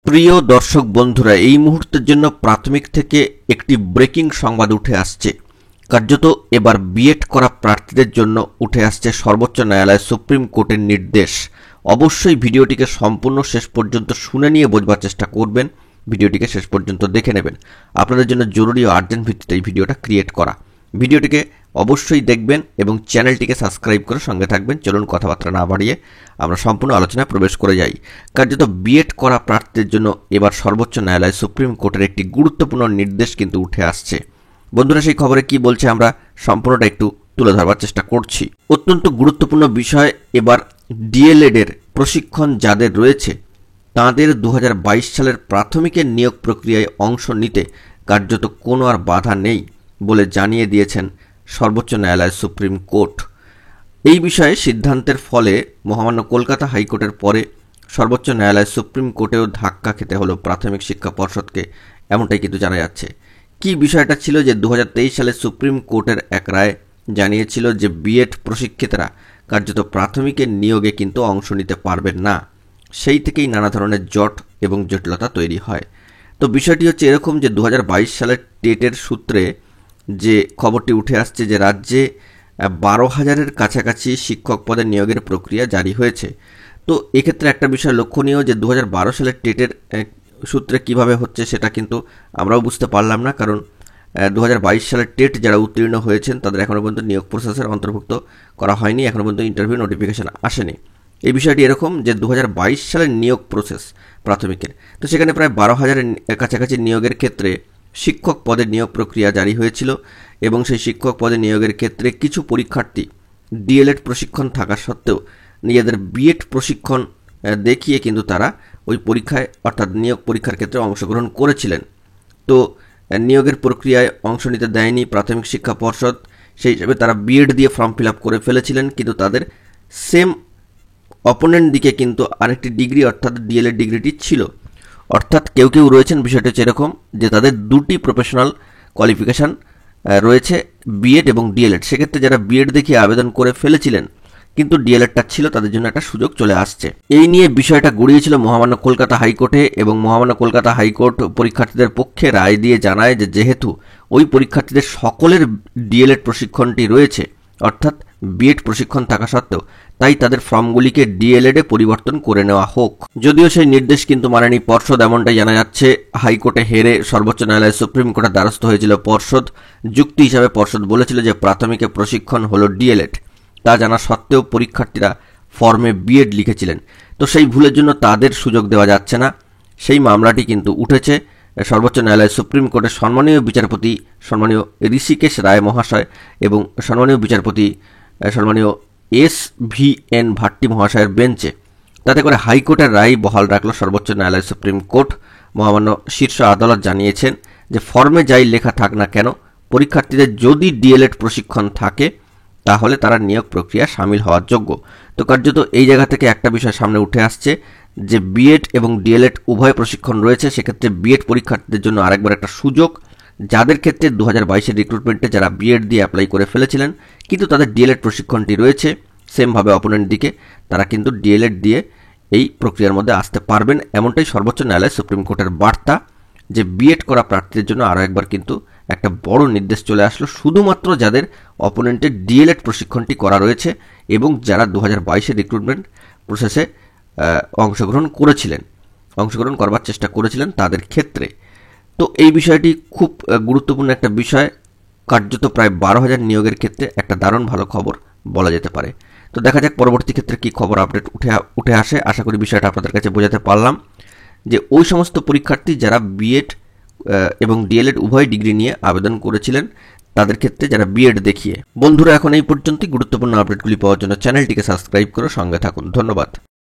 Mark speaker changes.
Speaker 1: প্রিয় দর্শক বন্ধুরা, এই মুহূর্তের জন্য প্রাথমিক থেকে একটি ব্রেকিং সংবাদ উঠে আসছে। কার্যত এবার বিএড করা প্রার্থীদের জন্য উঠে আসছে সর্বোচ্চ ন্যায়ালয় সুপ্রিম কোর্টের নির্দেশ। অবশ্যই ভিডিওটিকে সম্পূর্ণ শেষ পর্যন্ত শুনে নিয়ে বোঝবার চেষ্টা করবেন, ভিডিওটিকে শেষ পর্যন্ত দেখে নেবেন। আপনাদের জন্য জরুরি ও আর্জেন্ট ভিত্তিতে এই ভিডিওটা ক্রিয়েট করা। ভিডিওটিকে অবশ্যই দেখবেন এবং চ্যানেলটিকে সাবস্ক্রাইব করে সঙ্গে থাকবেন। চলুন কথাবার্তা না বাড়িয়ে আমরা সম্পূর্ণ আলোচনায় প্রবেশ করে যাই। কার্যত বিএড করা প্রার্থীদের জন্য এবার সর্বোচ্চ ন্যায়ালয় সুপ্রিম কোর্টের একটি গুরুত্বপূর্ণ নির্দেশ কিন্তু উঠে আসছে। বন্ধুরা, সেই খবরে কি বলছে আমরা সম্পূর্ণটা একটু তুলে ধরবার চেষ্টা করছি। অত্যন্ত গুরুত্বপূর্ণ বিষয়, এবার ডিএলএড এর প্রশিক্ষণ যাদের রয়েছে তাঁদের 2022 সালের প্রাথমিকের নিয়োগ প্রক্রিয়ায় অংশ নিতে কার্যত কোনো আর বাধা নেই বলে জানিয়ে দিয়েছেন সর্বোচ্চ ন্যায়ালয় সুপ্রিম কোর্ট। এই বিষয়ে সিদ্ধান্তের ফলে মহামান্য কলকাতা হাইকোর্টের পরে সর্বোচ্চ ন্যায়ালয় সুপ্রিম কোর্টেও ধাক্কা খেতে হলো প্রাথমিক শিক্ষা পর্ষদকে, এমনটাই কিন্তু জানা যাচ্ছে। কি বিষয়টা ছিল যে 2023 সালে সুপ্রিম কোর্টের এক রায় জানিয়েছিল যে বিএড প্রশিক্ষিতরা কার্যত প্রাথমিকের নিয়োগে কিন্তু অংশ নিতে পারবেন না। সেই থেকেই নানা ধরনের জট এবং জটিলতা তৈরি হয়। তো বিষয়টি হচ্ছে এরকম যে 2022 সালের টেটের সূত্রে যে খবরটি উঠে আসছে যে রাজ্যে 12,000-এর কাছাকাছি শিক্ষক পদে নিয়োগের প্রক্রিয়া জারি হয়েছে। তো এক্ষেত্রে একটা বিষয় লক্ষণীয় যে 2012 সালের টেটের সূত্রে কিভাবে হচ্ছে সেটা কিন্তু আমরাও বুঝতে পারলাম না, কারণ 2022 সালের টেট যারা উত্তীর্ণ হয়েছেন তাদের এখনও পর্যন্ত নিয়োগ প্রসেসের অন্তর্ভুক্ত করা হয়নি, এখনও পর্যন্ত ইন্টারভিউ নোটিফিকেশন আসেনি। এই বিষয়টি এরকম যে 2022 সালের নিয়োগ প্রসেস প্রাথমিকের, তো সেখানে প্রায় 12,000-এর কাছাকাছি নিয়োগের ক্ষেত্রে শিক্ষক পদে নিয়োগ প্রক্রিয়া জারি হয়েছিল এবং সেই শিক্ষক পদে নিয়োগের ক্ষেত্রে কিছু পরীক্ষার্থী ডিএলএড প্রশিক্ষণ থাকা সত্ত্বেও নিজেদের বিএড প্রশিক্ষণ দেখিয়ে কিন্তু তারা ওই পরীক্ষায় অর্থাৎ নিয়োগ পরীক্ষার ক্ষেত্রে অংশগ্রহণ করেছিলেন। তো নিয়োগের প্রক্রিয়ায় অংশ নিতে দেয়নি প্রাথমিক শিক্ষা পর্ষদ, সেই হিসেবে তারা বিএড দিয়ে ফর্ম ফিল আপ করে ফেলেছিলেন, কিন্তু তাদের সেম অপোনেন্ট দিকে কিন্তু আরেকটি ডিগ্রি অর্থাৎ ডিএলএড ডিগ্রিটি ছিল। অর্থাৎ কেউ কেউ রয়েছেন, বিষয়টা হচ্ছে এরকম যে তাদের দুটি প্রফেশনাল কোয়ালিফিকেশান রয়েছে, বিএড এবং ডিএলএড। সেক্ষেত্রে যারা বিএড দেখিয়ে আবেদন করে ফেলেছিলেন কিন্তু ডিএলএডটা ছিল, তাদের জন্য একটা সুযোগ চলে আসছে। এই নিয়ে বিষয়টা গড়িয়েছিল মহামান্য কলকাতা হাইকোর্টে এবং মহামান্য কলকাতা হাইকোর্ট পরীক্ষার্থীদের পক্ষে রায় দিয়ে জানায় যে যেহেতু ওই পরীক্ষার্থীদের সকলের ডিএলএড প্রশিক্ষণটি রয়েছে অর্থাৎ বিএড প্রশিক্ষণ থাকা সত্ত্বেও, তাই তাদের ফর্মগুলিকে ডিএলএডে পরিবর্তন করে নেওয়া হোক। যদিও সেই নির্দেশ কিন্তু মানেনি পর্ষদ, এমনটাই জানা যাচ্ছে। হাইকোর্টে হেরে সর্বোচ্চ ন্যায়ালয় সুপ্রিম কোর্টের দ্বারস্থ হয়েছিল পর্ষদ। যুক্তি হিসাবে পর্ষদ বলেছিল যে প্রাথমিকে প্রশিক্ষণ হলো ডিএলএড, তা জানা সত্ত্বেও পরীক্ষার্থীরা ফর্মে বিএড লিখেছিলেন, তো সেই ভুলের জন্য তাদের সুযোগ দেওয়া যাচ্ছে না। সেই মামলাটি কিন্তু উঠেছে সর্বোচ্চ ন্যায়ালয় সুপ্রিম কোর্টের সম্মানীয় বিচারপতি সম্মানীয় ঋষিকেশ রায় মহাশয় এবং সম্মানীয় বিচারপতি সম্মানীয় SVN ভাট্টি মহাশয়ের বেঞ্চে। তাতে করে হাইকোর্টের রায় বহাল রাখল সর্বোচ্চ ন্যায়ালয় সুপ্রিম কোর্ট। মহামান্য শীর্ষ আদালত জানিয়েছেন যে ফর্মে যাই লেখা থাক না কেন, পরীক্ষার্থীদের যদি ডিএলএড প্রশিক্ষণ থাকে তাহলে তারা নিয়োগ প্রক্রিয়া সামিল হওয়ার যোগ্য। তো কার্যত এই জায়গা থেকে একটা বিষয় সামনে উঠে আসছে যে বিএড এবং ডিএলএড উভয় প্রশিক্ষণ রয়েছে, সেক্ষেত্রে বিএড পরীক্ষার্থীদের জন্য আরেকবার একটা সুযোগ, যাদের ক্ষেত্রে 2022-এর রিক্রুটমেন্টে যারা বিএড দিয়ে অ্যাপ্লাই করে ফেলেছিলেন কিন্তু তাদের ডিএলএড প্রশিক্ষণটি রয়েছে সেমভাবে অপোনেন্ট দিকে, তারা কিন্তু ডিএলএড দিয়ে এই প্রক্রিয়ার মধ্যে আসতে পারবেন। এমনটাই সর্বোচ্চ ন্যায়ালয় সুপ্রিম কোর্টের বার্তা যে বিএড করা প্রার্থীদের জন্য আরও একবার কিন্তু একটা বড় নির্দেশ চলে আসলো, শুধুমাত্র যাদের অপোনেন্টের ডিএলএড প্রশিক্ষণটি করা রয়েছে এবং যারা 2022-এর রিক্রুটমেন্ট প্রসেসে অংশগ্রহণ করবার চেষ্টা করেছিলেন তাদের ক্ষেত্রে। তো এই বিষয়টি খুব গুরুত্বপূর্ণ একটা বিষয়, কার্যত প্রায় 12,000 নিয়োগের ক্ষেত্রে একটা দারুণ ভালো খবর বলা যেতে পারে। তো দেখা যাক পরবর্তী ক্ষেত্রে কি খবর আপডেট উঠে আসে। আশা করি বিষয়টা আপনাদের কাছে বোঝাতে পারলাম যে ওই সমস্ত পরীক্ষার্থী যারা বিএড এবং ডিএলএড উভয় ডিগ্রি নিয়ে আবেদন করেছিলেন তাদের ক্ষেত্রে যারা বিএড দেখিয়ে। বন্ধুরা, এখন এই পর্যন্তই। গুরুত্বপূর্ণ আপডেটগুলি পাওয়ার জন্য চ্যানেলটিকে সাবস্ক্রাইব করে সঙ্গে থাকুন। ধন্যবাদ।